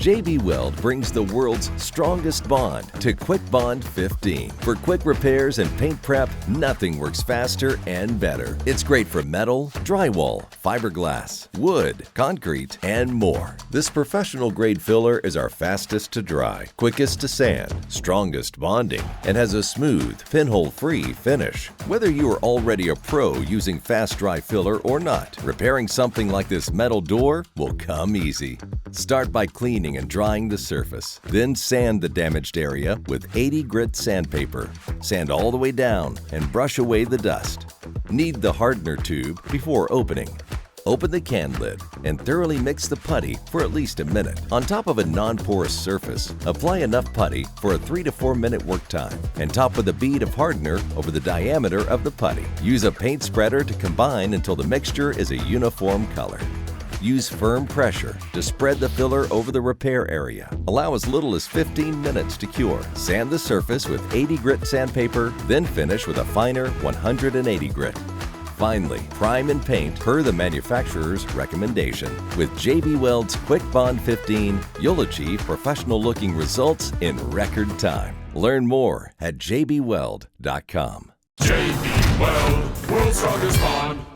J-B Weld brings the world's strongest bond to KwikBond 15. For quick repairs and paint prep, nothing works faster and better. It's great for metal, drywall, fiberglass, wood, concrete, and more. This professional-grade filler is our fastest to dry, quickest to sand, strongest bonding, and has a smooth, pinhole-free finish. Whether you are already a pro using fast dry filler or not, repairing something like this metal door will come easy. Start by cleaning and drying the surface. Then sand the damaged area with 80 grit sandpaper. Sand all the way down and brush away the dust. Knead the hardener tube before opening. Open the can lid and thoroughly mix the putty for at least a minute. On top of a non-porous surface, apply enough putty for a 3 to 4 minute work time and top with a bead of hardener over the diameter of the putty. Use a paint spreader to combine until the mixture is a uniform color. Use firm pressure to spread the filler over the repair area. Allow as little as 15 minutes to cure. Sand the surface with 80 grit sandpaper, then finish with a finer 180 grit. Finally, prime and paint per the manufacturer's recommendation. With J-B Weld's KwikBond 15, you'll achieve professional-looking results in record time. Learn more at jbweld.com. J-B Weld, world's strongest bond.